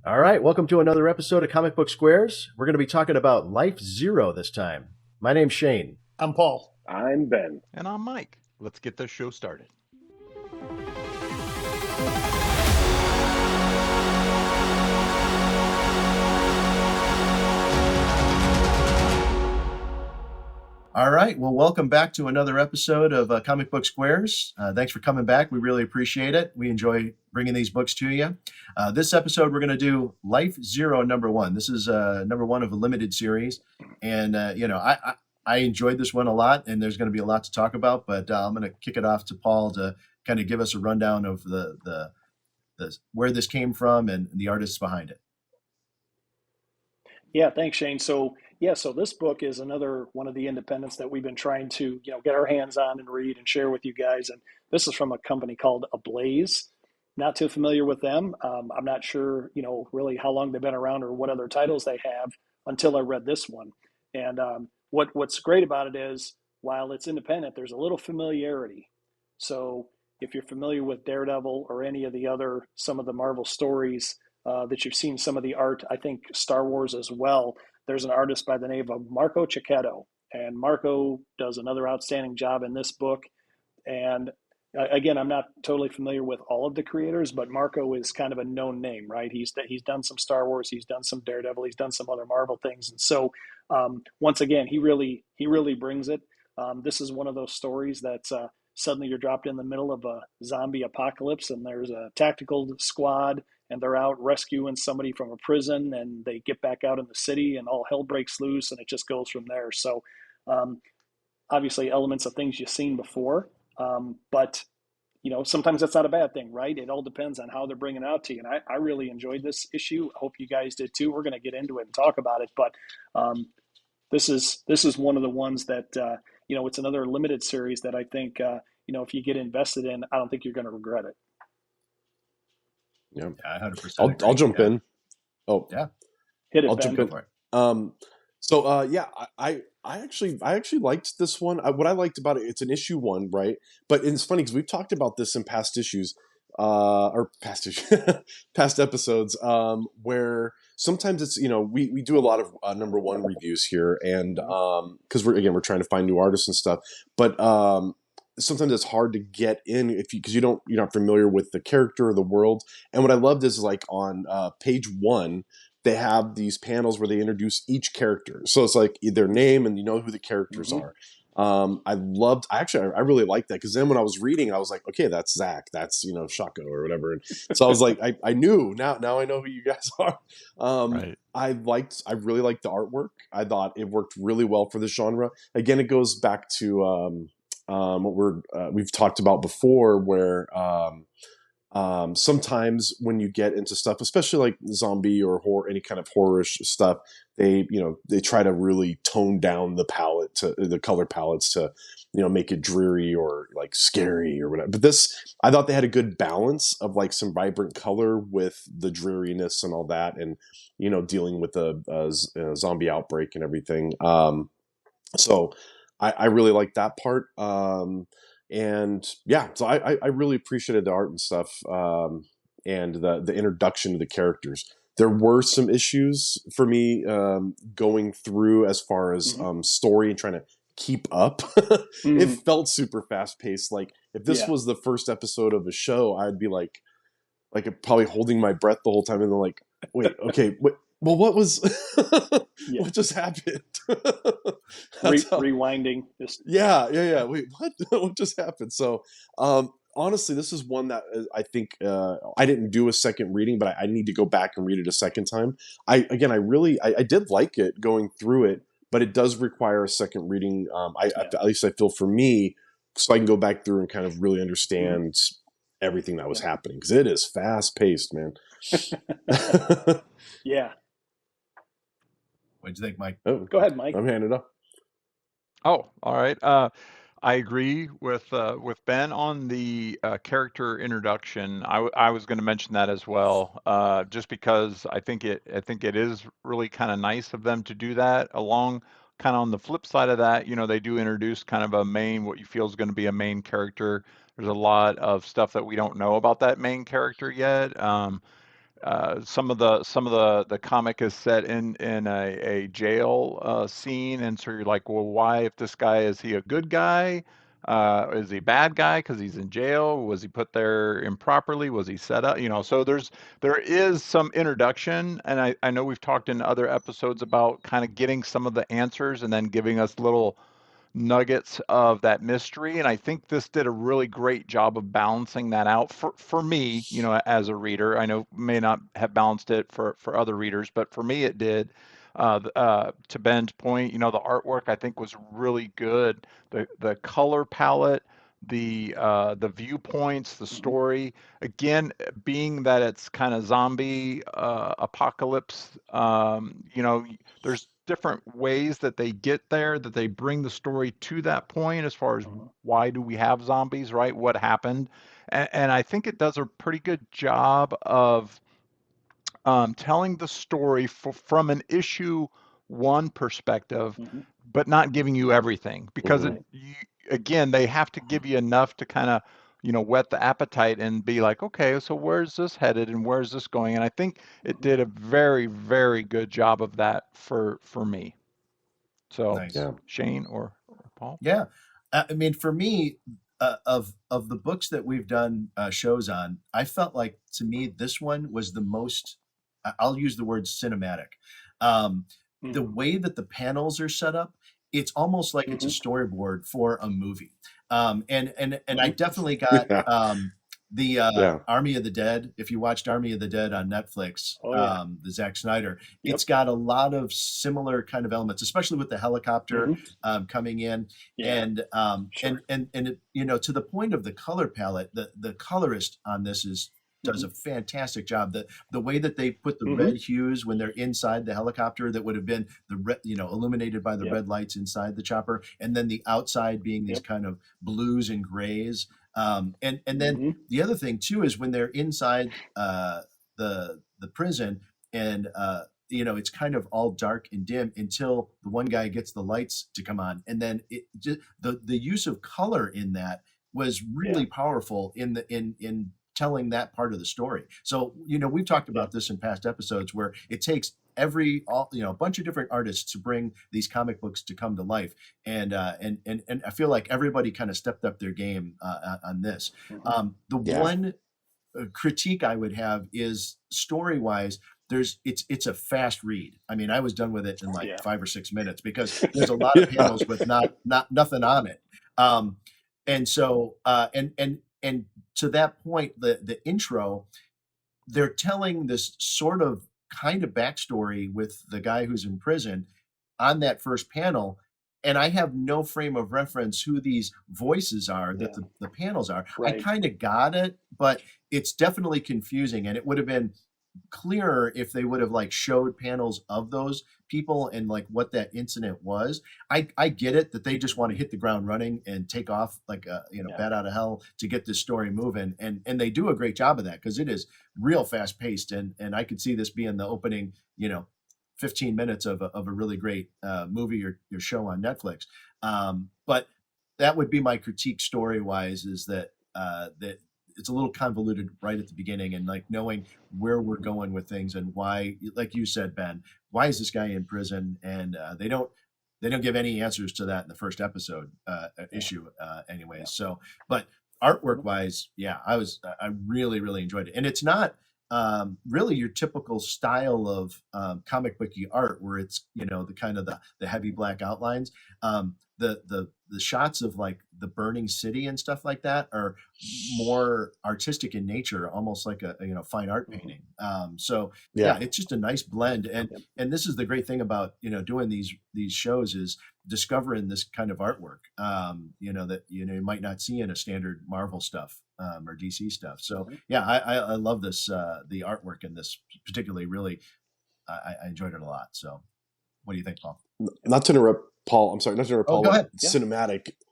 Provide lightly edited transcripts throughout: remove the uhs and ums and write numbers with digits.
All right, welcome to another episode of Comic Book Squares. We're going to be talking about Life Zero this time. My name's Shane. I'm Paul. I'm Ben. And I'm Mike. Let's get this show started. All right, well, welcome back to another episode of Comic Book Squares. Thanks for coming back. We really appreciate it. We enjoy bringing these books to you. This episode, we're going to do Life Zero #1. This is number one of a limited series. And, I enjoyed this one a lot, and there's going to be a lot to talk about. But I'm going to kick it off to Paul to kind of give us a rundown of the where this came from and the artists behind it. Yeah, thanks, Shane. So this book is another one of the independents that we've been trying to, get our hands on and read and share with you guys. And this is from a company called Ablaze. Not too familiar with them. I'm not sure, really how long they've been around or what other titles they have until I read this one. And what's great about it is while it's independent, there's a little familiarity. So if you're familiar with Daredevil or any of some of the Marvel stories, that you've seen some of the art, I think Star Wars as well. There's an artist by the name of Marco Checchetto, and Marco does another outstanding job in this book. And again, I'm not totally familiar with all of the creators, but Marco is kind of a known name, right? He's done some Star Wars, he's done some Daredevil, he's done some other Marvel things, and so once again, he really brings it. This is one of those stories that's suddenly you're dropped in the middle of a zombie apocalypse, and there's a tactical squad and they're out rescuing somebody from a prison, and they get back out in the city and all hell breaks loose, and it just goes from there. So obviously elements of things you've seen before, but sometimes that's not a bad thing, right? It all depends on how they're bringing it out to you. And I really enjoyed this issue. I hope you guys did too. We're going to get into it and talk about it, but this is one of the ones that it's another limited series that I think if you get invested in, I don't think you're going to regret it. Yeah, 100%. I'll jump in. Oh, yeah. Hit it, I'll Ben. jump in. I actually liked this one. What I liked about it, it's an issue 1, right? But it's funny because we've talked about this in past issues, past episodes, where sometimes it's we do a lot of #1 reviews here, and because we're trying to find new artists and stuff, but sometimes it's hard to get in because you're not familiar with the character or the world. And what I loved is like on page 1, they have these panels where they introduce each character. So it's like their name and who the characters are. I really liked that because then when I was reading, I was like, okay, that's Zach, that's Shako or whatever. And so I was like, I knew now I know who you guys are. Right. I really liked the artwork. I thought it worked really well for the genre. Again, it goes back to what we've talked about before, where sometimes when you get into stuff, especially like zombie or horror, any kind of horrorish stuff, they try to really tone down the color palettes to make it dreary or like scary or whatever. But this, I thought they had a good balance of like some vibrant color with the dreariness and all that, and dealing with the zombie outbreak and everything. So I really like that part. And yeah, so I really appreciated the art and stuff, and the introduction to the characters. There were some issues for me going through as far as story and trying to keep up. It felt super fast paced. Like if this was the first episode of a show, I'd be like probably holding my breath the whole time, and then like, wait, okay, wait. Well, what was what just happened? Rewinding. Yeah. Wait, what? What just happened? So, honestly, this is one that I think I didn't do a second reading, but I need to go back and read it a second time. I did like it going through it, but it does require a second reading. At least I feel for me, so I can go back through and kind of really understand everything that was happening, because it is fast paced, man. Yeah. What'd you think, Mike? Oh, go ahead, Mike. I'm handing it up. Oh, all right. I agree with Ben on the character introduction. I was going to mention that as well, just because I think it is really kind of nice of them to do that. Along, kind of on the flip side of that, they do introduce kind of what you feel is going to be a main character. There's a lot of stuff that we don't know about that main character yet. some of the comic is set in a jail scene, and so you're like, well, why, if this guy, is he a good guy? Is he a bad guy because he's in jail? Was he put there improperly? Was he set up? So there is some introduction, and I know we've talked in other episodes about kind of getting some of the answers and then giving us little nuggets of that mystery. And I think this did a really great job of balancing that out for me, as a reader. I know may not have balanced it for other readers, but for me it did. To Ben's point, the artwork I think was really good. The color palette, the viewpoints, the Mm-hmm. story. Again, being that it's kind of zombie apocalypse, there's different ways that they get there, that they bring the story to that point as far as Mm-hmm. why do we have zombies, right? What happened? And I think it does a pretty good job of telling the story from an issue one perspective, Mm-hmm. but not giving you everything because Mhm. again, they have to give you enough to kind of, whet the appetite and be like, okay, so where's this headed and where's this going? And I think it Mm-hmm. did a very, very good job of that for me. So Nice. Yeah. Shane or Paul? Yeah, I mean, for me, of the books that we've done shows on, I felt like to me this one was the most. I'll use the word cinematic. Um, the Mm-hmm. way that the panels are set up, it's almost like it's a Mm-hmm. storyboard for a movie. And I Mm-hmm. definitely got Yeah. the Yeah. Army of the Dead. If you watched Army of the Dead on Netflix, Oh yeah. the Zack Snyder, it's Yep. got a lot of similar kind of elements, especially with the helicopter Mm-hmm. coming in, Yeah. and Sure. it, to the point of the color palette, the colorist on this does Mm-hmm. a fantastic job. The way that they put the Mm-hmm. red hues when they're inside the helicopter, that would have been the red, illuminated by the Yep. red lights inside the chopper, and then the outside being these Yep. kind of blues and grays. And then Mm-hmm. the other thing too is when they're inside the prison, and it's kind of all dark and dim until the one guy gets the lights to come on, and then the use of color in that was Yeah. really powerful in telling that part of the story. So we've talked Yeah. about this in past episodes where it takes a bunch of different artists to bring these comic books to come to life, and I feel like everybody kind of stepped up their game on this. Mm-hmm. The Yeah. one critique I would have is story wise. It's a fast read. I mean, I was done with it in like Yeah. 5 or 6 minutes because there's a lot of Yeah. panels with not nothing on it. And so and to that point, the intro, they're telling this sort of kind of backstory with the guy who's in prison on that first panel, and I have no frame of reference who these voices are that Yeah. the panels are. I Right. kind of got it, but it's definitely confusing, and it would have been clearer if they would have like showed panels of those people and like what that incident was. I get it that they just want to hit the ground running and take off like a Yeah. bat out of hell to get this story moving, and they do a great job of that because it is real fast paced, and I could see this being the opening 15 minutes of a really great movie or show on Netflix. But that would be my critique story wise, is that that it's a little convoluted right at the beginning, and like knowing where we're going with things and why, like you said, Ben, why is this guy in prison? And they don't give any answers to that in the first episode issue anyways. Yeah. So, but artwork wise, yeah, I really, really enjoyed it. And it's not really your typical style of comic booky art where it's, the kind of the heavy black outlines. The shots of like the burning city and stuff like that are more artistic in nature, almost like a fine art Mm-hmm. painting. So yeah, Yeah. it's just a nice blend. And Yep. and this is the great thing about doing these shows, is discovering this kind of artwork that you might not see in a standard Marvel stuff or DC stuff. So Mhm. yeah, I love this the artwork in this particularly. Really, I enjoyed it a lot. So what do you think, Paul? Not to interrupt Paul. I'm sorry, not to interrupt Oh, Paul. go but ahead. Yeah.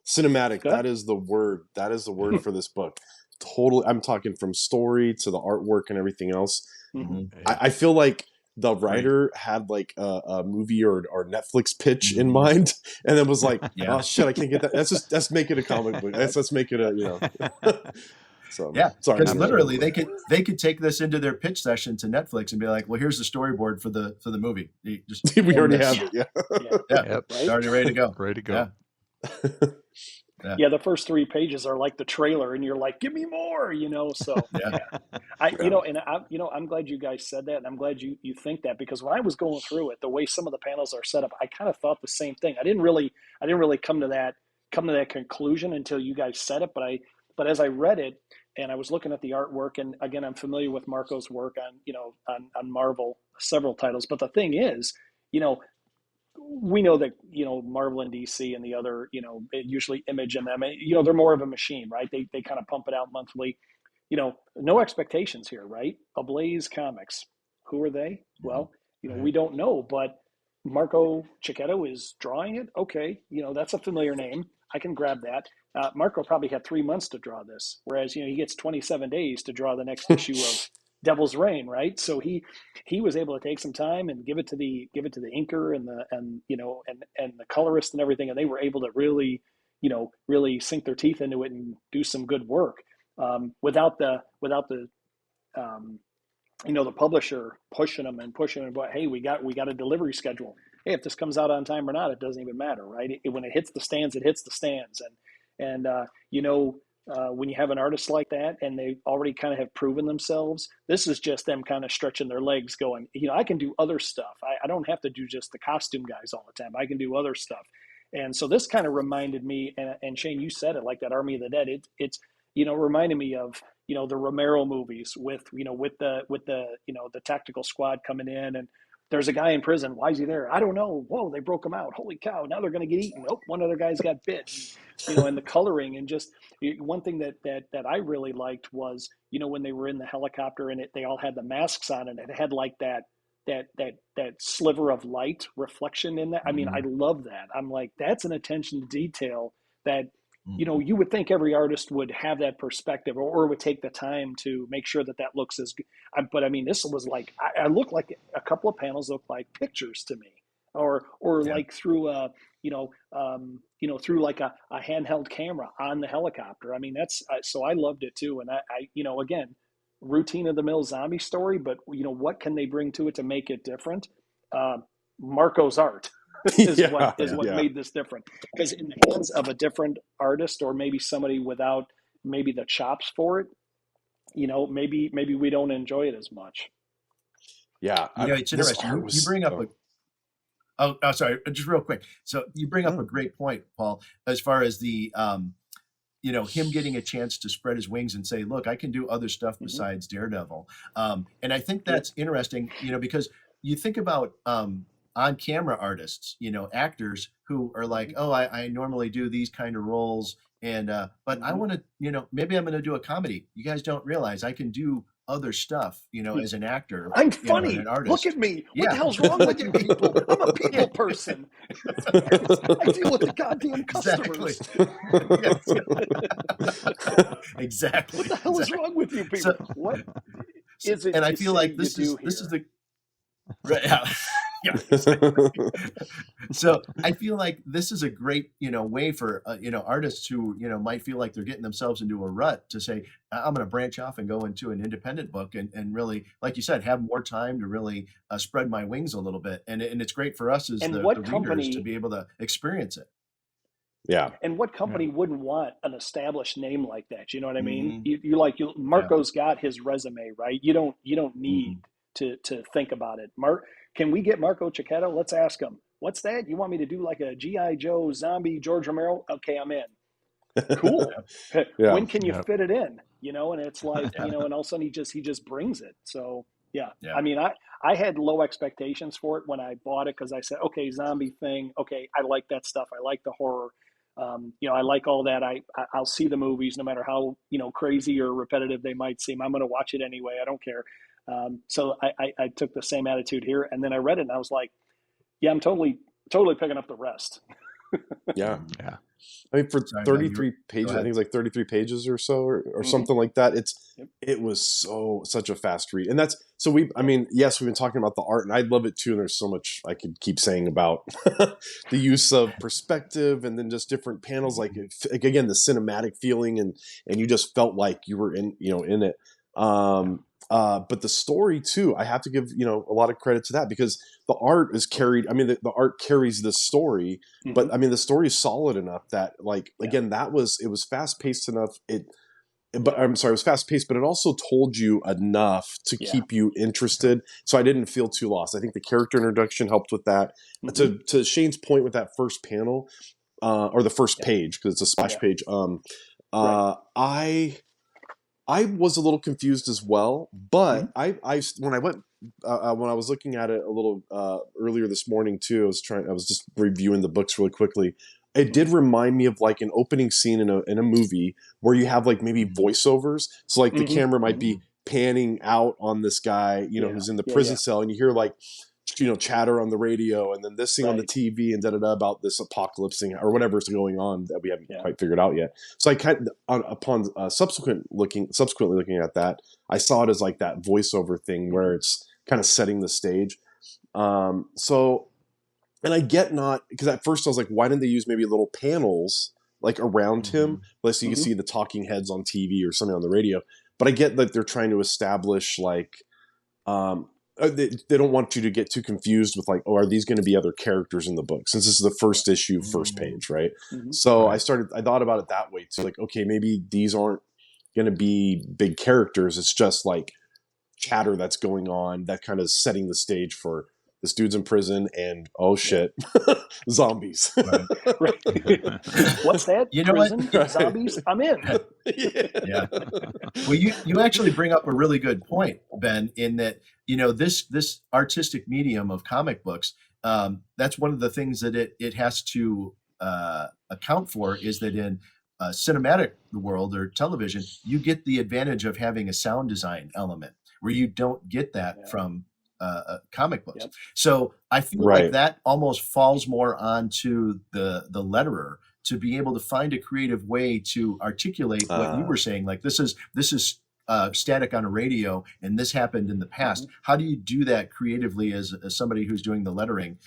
Cinematic. Go That ahead. is the word. That is the word for this book. Totally. I'm talking from story to the artwork and everything else. Mm-hmm. Mhm. I feel like the writer had like a movie or Netflix pitch in Mhm. mind, and then was like, Yeah. "Oh shit, I can't get that. Let's make it a comic book. Let's make it a So Yeah, sorry. because Yeah. literally they could take this into their pitch session to Netflix and be like, well, here's the storyboard for the movie. You just We film already this. have it. Yeah. Yeah. Yeah, Yep. it's already ready to go. Ready to go. Yeah. Yeah. Yeah, the first 3 pages are like the trailer, and you're like, "Give me more," So Yeah. I'm glad you guys said that, and I'm glad you think that, because when I was going through it, the way some of the panels are set up, I kind of thought the same thing. I didn't really come to that conclusion until you guys said it, but as I read it and I was looking at the artwork, and again, I'm familiar with Marco's work on Marvel, several titles, but the thing is, you know, we know that Marvel and DC and the other usually Image and them, they're more of a machine, right? They kind of pump it out monthly. No expectations here, right? Ablaze Comics, who are they? Well, we don't know, but Marco Checchetto is drawing it. Okay, that's a familiar name. I can grab that. Marco probably had 3 months to draw this, whereas he gets 27 days to draw the next issue of Devil's Reign, right? So he was able to take some time and give it to the inker and the colorist and everything, and they were able to really sink their teeth into it and do some good work without the the publisher pushing them, but hey, we got a delivery schedule. Hey, if this comes out on time or not, it doesn't even matter, right? When it hits the stands, it hits the stands, and when you have an artist like that and they already kind of have proven themselves, this is just them kind of stretching their legs, going, I can do other stuff. I don't have to do just the costume guys all the time. I can do other stuff. And so this kind of reminded me, and Shane, you said it, like that Army of the Dead. It's reminded me of the Romero movies with the tactical squad coming in, and there's a guy in prison. Why is he there? I don't know. Whoa, they broke him out. Holy cow! Now they're going to get eaten. Nope, one other guy's got bit. And the coloring, and just one thing that I really liked was when they were in the helicopter and they all had the masks on, and it had like that sliver of light reflection in that. I mean, I love that. I'm like, that's an attention to detail that you would think every artist would have that perspective, or would take the time to make sure that looks as good. But I mean, this was like, I looked like a couple of panels looked like pictures to me, or like through through like a handheld camera on the helicopter. I mean, so I loved it too. And I again, routine of the mill zombie story, but what can they bring to it to make it different? Marco's art is what made this different, because in the hands of a different artist, or maybe somebody without maybe the chops for it, maybe we don't enjoy it as much. Yeah, it's interesting. You bring up sorry, just real quick. So you bring up a great point, Paul, as far as the him getting a chance to spread his wings and say, look, I can do other stuff besides Daredevil. And I think that's interesting, because you think about on-camera artists, actors who are like, oh, I normally do these kind of roles, and but I want to, maybe I'm going to do a comedy. You guys don't realize I can do other stuff, as an actor. I'm funny. And an artist. Look at me. What the hell's wrong with you people? I'm a people person. I deal with the goddamn customers. Exactly. What the hell is wrong with you people? What is it? And I feel like this is the right. Yeah. So I feel like this is a great, way for, artists who, might feel like they're getting themselves into a rut to say, I'm going to branch off and go into an independent book and really, like you said, have more time to really spread my wings a little bit. And it's great for us as the readers to be able to experience it. Yeah. And what company wouldn't want an established name like that? You know what I mean? Marco's got his resume, right? You don't need to think about it. Can we get Marco Checchetto? Let's ask him. What's that? You want me to do like a G.I. Joe zombie George Romero? Okay, I'm in. Cool. When can you fit it in? And it's like, and all of a sudden he just brings it. So yeah. I mean, I had low expectations for it when I bought it, because I said, okay, zombie thing. Okay, I like that stuff. I like the horror. I like all that. I'll see the movies no matter how crazy or repetitive they might seem. I'm going to watch it anyway. I don't care. So I took the same attitude here, and then I read it and I was like, yeah, I'm totally picking up the rest. Yeah. Yeah. I mean, for Sorry, Ben, 33 pages, I ahead. think it's like 33 pages or so, or Mhm. something like that. Yep. It was such a fast read. And that's, so we, I mean, yes, we've been talking about the art and I love it too. And there's so much I could keep saying about the use of perspective and then just different panels, like again, the cinematic feeling and you just felt like you were in, in it. But the story too, I have to give, a lot of credit to that because the art is carried. I mean, the art carries the story, but I mean, the story is solid enough that like, again, it was fast paced enough. But I'm sorry, it was fast paced, but it also told you enough to keep you interested. So I didn't feel too lost. I think the character introduction helped with that. To Shane's point with that first panel, or the first page, because it's a splash page. I was a little confused as well, but I when I went when I was looking at it a little earlier this morning too, I was just reviewing the books really quickly. It did remind me of like an opening scene in a movie where you have like maybe voiceovers. So like the camera might be panning out on this guy, who's in the prison cell, and you hear like chatter on the radio, and then this thing on the TV, and about this apocalypse thing or whatever's going on that we haven't quite figured out yet. So I kind of, upon subsequently looking at that, I saw it as like that voiceover thing where it's kind of setting the stage. So, and I get not, because at first I was like, why didn't they use maybe little panels like around him, like so you can see the talking heads on TV or something on the radio. But I get that they're trying to establish like. They don't want you to get too confused with like, oh, are these going to be other characters in the book? Since this is the first issue, first page, right? So I thought about it that way too. Like, okay, maybe these aren't going to be big characters. It's just like chatter that's going on that kind of setting the stage for this dude's in prison and oh shit, zombies. Right. What's that? You know prison? what? Zombies? I'm in. Yeah. Well, you actually bring up a really good point, Ben, in that this artistic medium of comic books. That's one of the things that it has to account for is that in cinematic world or television, you get the advantage of having a sound design element where you don't get that from comic books. So I feel like that almost falls more onto the letterer to be able to find a creative way to articulate what you were saying. Like this is static on a radio, and this happened in the past. How do you do that creatively as somebody who's doing the lettering?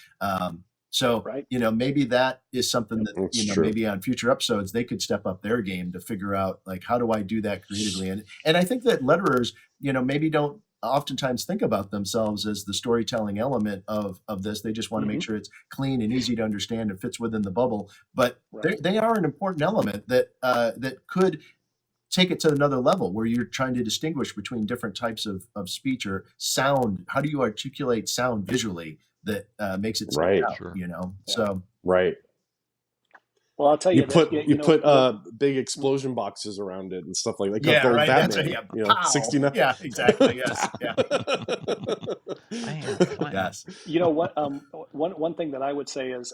So maybe that is something that maybe on future episodes they could step up their game to figure out like how do I do that creatively? And I think that letterers maybe don't oftentimes think about themselves as the storytelling element of this. They just want to make sure it's clean and easy to understand and fits within the bubble. But they are an important element that that could take it to another level where you're trying to distinguish between different types of speech or sound. How do you articulate sound visually that makes it stand out? So Well, I'll tell you, you put big explosion boxes around it and stuff like that. Yeah, the old right. Batman, That's 69. Yeah, exactly. Yes. Yeah. Yes. You know what? One thing that I would say is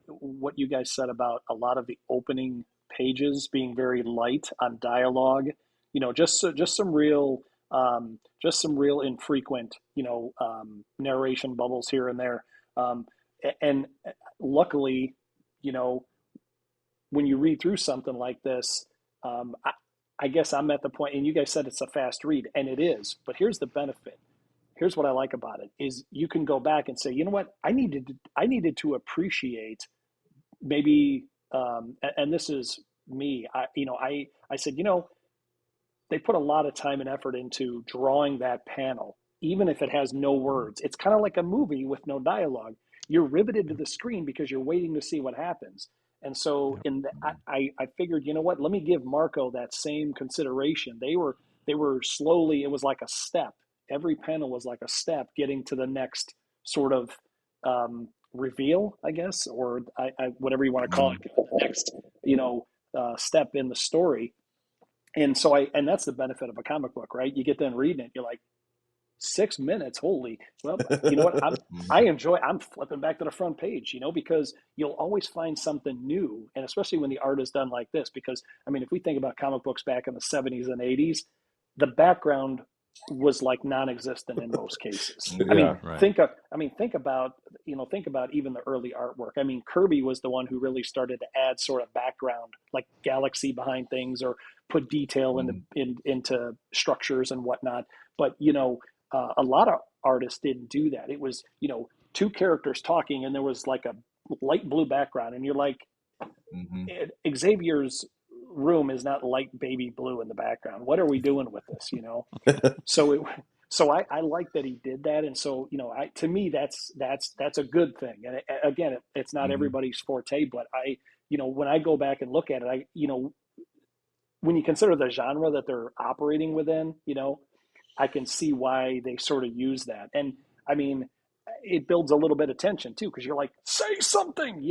what you guys said about a lot of the opening pages being very light on dialogue. Just some real infrequent narration bubbles here and there. And luckily, when you read through something like this, I guess I'm at the point, and you guys said it's a fast read, and it is. But here's the benefit. Here's what I like about it is you can go back and say, you know what, I needed to appreciate maybe, and this is me. I said, they put a lot of time and effort into drawing that panel, even if it has no words. It's kind of like a movie with no dialogue. You're riveted to the screen because you're waiting to see what happens. And so I figured, you know what, let me give Marco that same consideration. They were slowly, it was like a step. Every panel was like a step getting to the next sort of reveal, I guess, or whatever you want to call it, the next, step in the story. And so and that's the benefit of a comic book, right? You get done reading it, you're like, 6 minutes, holy, well, you know what, I'm flipping back to the front page, because you'll always find something new. And especially when the art is done like this, because I mean, if we think about comic books back in the 70s and 80s, the background was like non-existent in most cases. Think about, think about even the early artwork. I mean, Kirby was the one who really started to add sort of background, like galaxy behind things, or put detail into structures and whatnot. But a lot of artists didn't do that. It was two characters talking, and there was like a light blue background, and you're like, Mm-hmm. Xavier's room is not light baby blue in the background. What are we doing with this? So I like that he did that, and so to me that's a good thing. And again, it's not Mm-hmm. everybody's forte, but when I go back and look at it, when you consider the genre that they're operating within, I can see why they sort of use that. And I mean, it builds a little bit of tension too, because you're like, say something.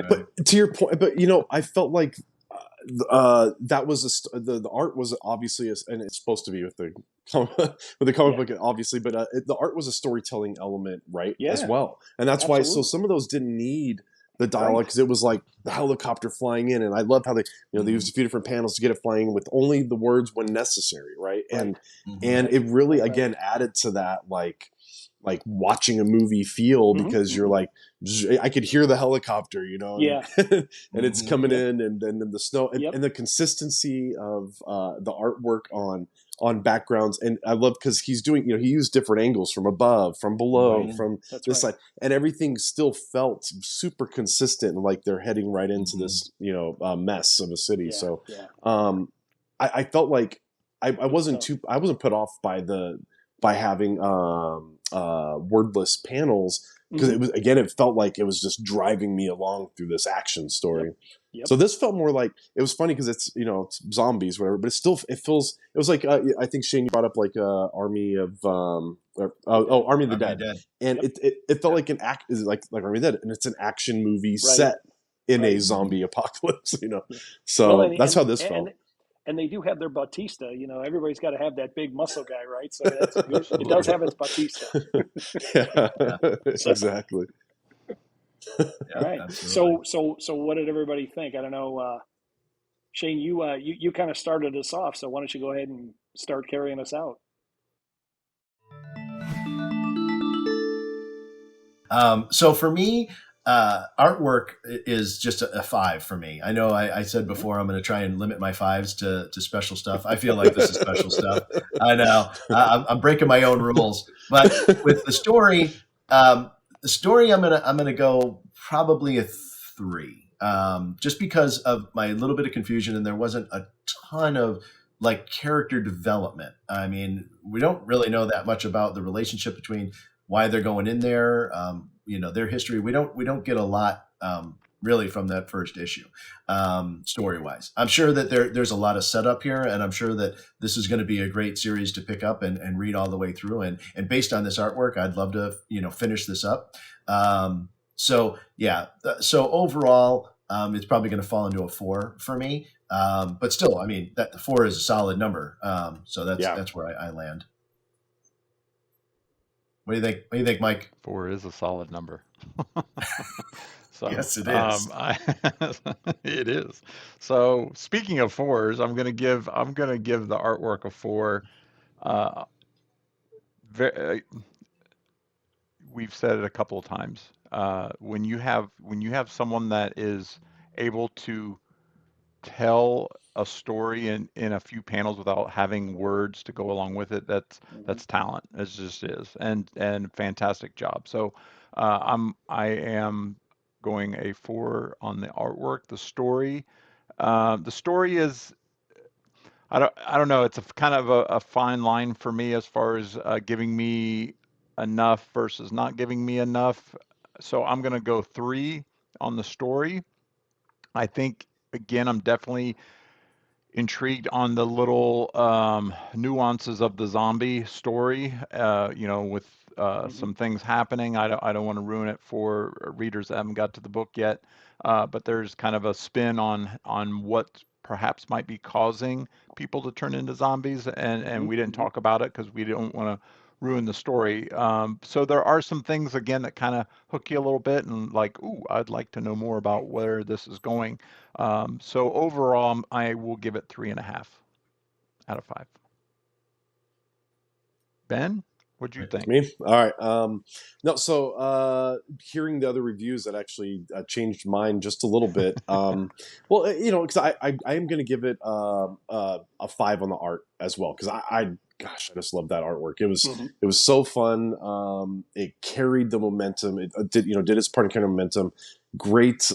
But to your point, but I felt like that was the art was obviously and it's supposed to be with the with the comic Yeah. book obviously, but the art was a storytelling element, right? Yeah, as well, and that's why. So absolutely. some of those didn't need the dialogue Right. because it was like the helicopter flying in, and I love how they they used a few different panels to get it flying in with only the words when necessary, right? Right. And Right. it really Right. again added to that like watching a movie feel, because you're like, I could hear the helicopter, Yeah. and it's coming Yep. in, and then the snow, Yep. and the consistency of the artwork on backgrounds. And I love because he's doing, he used different angles from above, from below, Right. from That's this right. side, and everything still felt super consistent, and like they're heading right into this, mess of a city. Yeah. So, Yeah. I felt like I wasn't stuff. I wasn't put off by having wordless panels, because it felt like it was just driving me along through this action story. Yep. Yep. So this felt more like, it was funny because it's it's zombies, whatever, but it was like I think Shane, you brought up like Army of Army of the Dead, and Yep. it felt like an act is like Army of the Dead, and it's an action movie Right. set in a Right. zombie apocalypse, Yeah. So Well, that's how this felt. and they do have their Batista. Everybody's got to have that big muscle guy, right? So it does have its Batista. Yeah, So, exactly. all right. Absolutely. So what did everybody think? I don't know. Shane, you kind of started us off, so why don't you go ahead and start carrying us out? So for me, artwork is just a five for me. I know I said before I'm going to try and limit my fives to special stuff. I feel like this is special stuff. I know I'm breaking my own rules, but with the story I'm gonna go probably a three, just because of my little bit of confusion, and there wasn't a ton of like character development. I mean, we don't really know that much about the relationship between why they're going in there, their history. We don't get a lot really from that first issue, story wise. I'm sure that there's a lot of setup here, and I'm sure that this is going to be a great series to pick up and read all the way through. And based on this artwork, I'd love to finish this up. So yeah, so overall, it's probably going to fall into a four for me. But still, I mean, that four is a solid number. So that's where I land. What do you think? What do you think, Mike? 4 is a solid number. So, Yes, it is. it is. So, speaking of fours, I'm gonna give the artwork a 4. Uh, we've said it a couple of times. When you have someone that is able to tell a story in a few panels without having words to go along with it, that's talent. It just is, and fantastic job. So I am going a 4 on the artwork. The story is, I don't know. It's a kind of a fine line for me as far as giving me enough versus not giving me enough. So I'm gonna go 3 on the story. I think again, I'm definitely intrigued on the little nuances of the zombie story, with some things happening. I don't want to ruin it for readers that haven't got to the book yet, but there's kind of a spin on what perhaps might be causing people to turn into zombies, and we didn't talk about it because we don't want to ruin the story. So there are some things again that kind of hook you a little bit, and like, ooh, I'd like to know more about where this is going. So overall, I will give it 3.5 out of 5. Ben, What'd you think? Me? All right. No, so hearing the other reviews, that actually changed mine just a little bit. Well, because I am going to give it a 5 on the art as well, because gosh, I just love that artwork. It was so fun. It carried the momentum. It did its part in carrying momentum. Great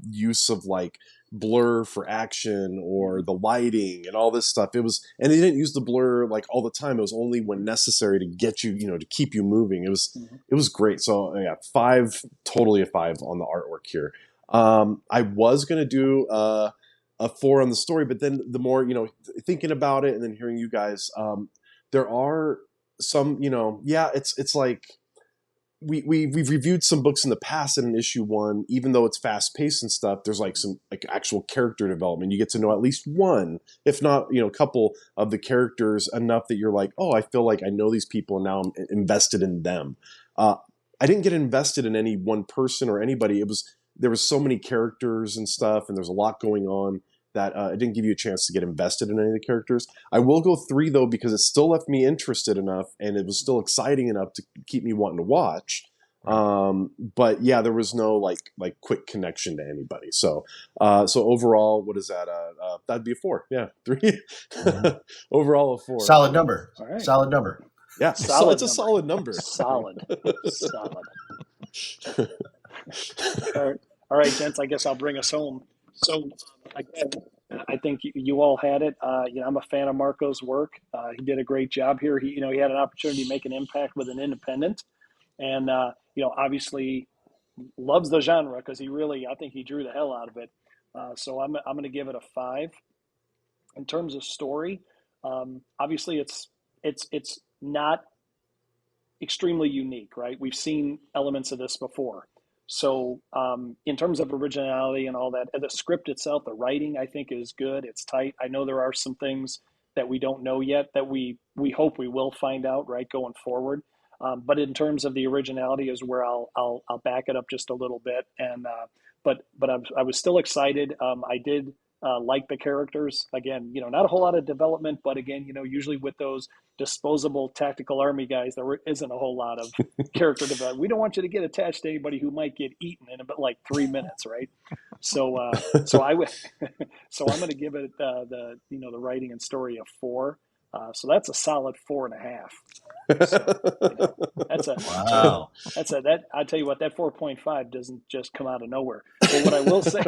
use of like blur for action or the lighting and all this stuff. And they didn't use the blur like all the time. It was only when necessary to get you, to keep you moving. It was great. So yeah, 5, totally a 5 on the artwork here. I was going to do a 4 on the story, but then the more, thinking about it and then hearing you guys, there are some, it's like, we've reviewed some books in the past in an issue 1, even though it's fast paced and stuff, there's like some like actual character development. You get to know at least one, if not, a couple of the characters enough that you're like, oh, I feel like I know these people and now I'm invested in them. I didn't get invested in any one person or anybody. There was so many characters and stuff, and there's a lot going on that it didn't give you a chance to get invested in any of the characters. I will go 3 though, because it still left me interested enough and it was still exciting enough to keep me wanting to watch. But yeah, there was no like quick connection to anybody. So overall, what is that? That'd be a 4. Yeah, 3. Overall a 4. Solid number. All right. Solid number. Yeah, solid it's a solid number. Solid. All right, gents. I guess I'll bring us home. So again, I think you all had it. I'm a fan of Marco's work. He did a great job here. He had an opportunity to make an impact with an independent, and obviously loves the genre because I think he drew the hell out of it. So I'm going to give it a 5. In terms of story, obviously it's not extremely unique, right? We've seen elements of this before. So in terms of originality and all that, the script itself, the writing, I think is good. It's tight. I know there are some things that we don't know yet that we hope we will find out, right, going forward. But in terms of the originality is where I'll back it up just a little bit. And but I was still excited. I did like the characters. Again, not a whole lot of development, but again, usually with those disposable tactical army guys, there isn't a whole lot of character development. We don't want you to get attached to anybody who might get eaten in about like 3 minutes, right? So I'm going to give it the writing and story a 4. So that's a solid 4.5. So, that's a Wow. I tell you what, that 4.5 doesn't just come out of nowhere. But what I will say,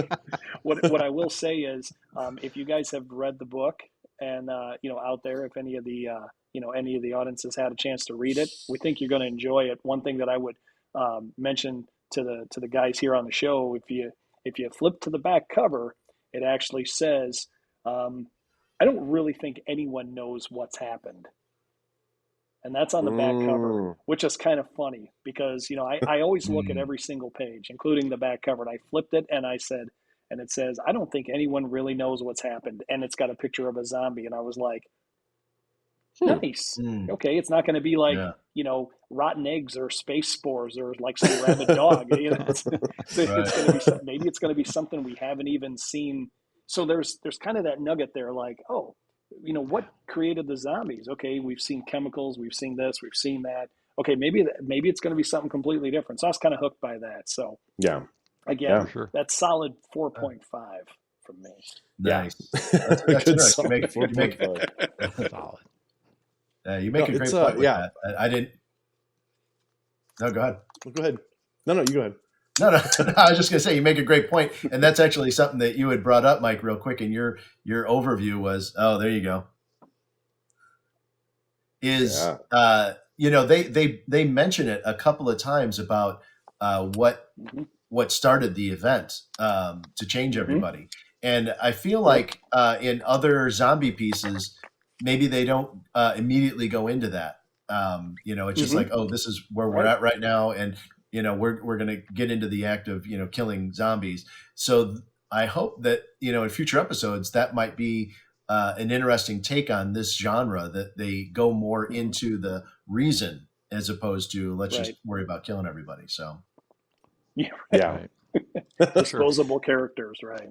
what I will say is, if you guys have read the book and out there, if any of the audiences had a chance to read it, we think you're going to enjoy it. One thing that I would mention to the guys here on the show, if you flip to the back cover, it actually says, I don't really think anyone knows what's happened. And that's on the back cover, which is kind of funny because, I always look at every single page, including the back cover. And I flipped it and I said, and it says, I don't think anyone really knows what's happened. And it's got a picture of a zombie. And I was like, nice. Okay. It's not going to be like, rotten eggs or space spores or like some rabid dog. It's going to be, maybe it's going to be something we haven't even seen. So there's kind of that nugget there, like, oh, what created the zombies? Okay, we've seen chemicals, we've seen this, we've seen that. Okay, maybe it's going to be something completely different. So I was kind of hooked by that. So yeah, again, sure. That's solid 4.5 from me. Nice. That's nice. You make Solid. you make a great point with that. I didn't. No, go ahead. Well, go ahead. No, you go ahead. No, I was just going to say you make a great point, and that's actually something that you had brought up, Mike, real quick. And your overview was, oh, there you go. They mention it a couple of times about what started the event to change everybody, and I feel like in other zombie pieces, maybe they don't immediately go into that. It's just like, oh, this is where we're at right now, and we're going to get into the act of, killing zombies. So I hope that, in future episodes, that might be an interesting take on this genre, that they go more into the reason as opposed to let's just worry about killing everybody. So, yeah. Disposable characters, right?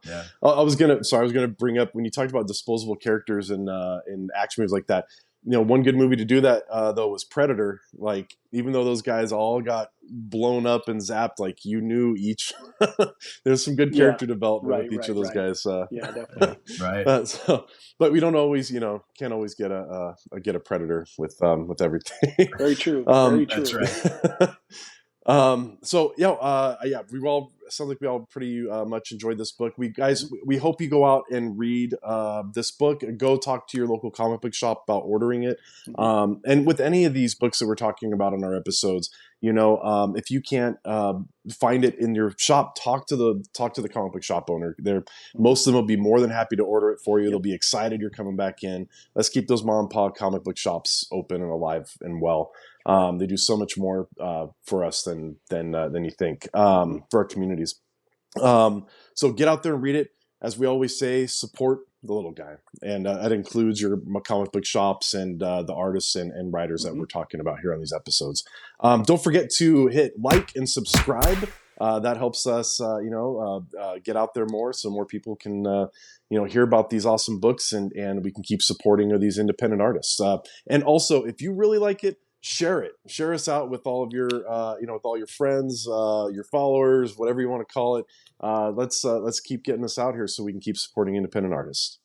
Yeah. I was gonna bring up when you talked about disposable characters and action movies like that. one good movie to do that though was Predator. Like, even though those guys all got blown up and zapped, like, you knew each. There's some good character development with each of those guys. Yeah, definitely. Right. But we don't always, can't always get a Predator with everything. Very true. Very true. That's right. So we all sounds like we all pretty much enjoyed this book. We hope you go out and read this book. Go talk to your local comic book shop about ordering it. And with any of these books that we're talking about in our episodes, if you can't find it in your shop, talk to the comic book shop owner. Most of them will be more than happy to order it for you. They'll be excited you're coming back in. Let's keep those mom and pop comic book shops open and alive and well. They do so much more for us than you think, for our communities. So get out there and read it. As we always say, support the little guy, and that includes your comic book shops and the artists and writers that we're talking about here on these episodes. Don't forget to hit like and subscribe. That helps us, get out there more, so more people can, hear about these awesome books, and we can keep supporting these independent artists. And also, if you really like it, share us out with all of your with all your friends, your followers, whatever you want to call it. Let's keep getting this out here so we can keep supporting independent artists.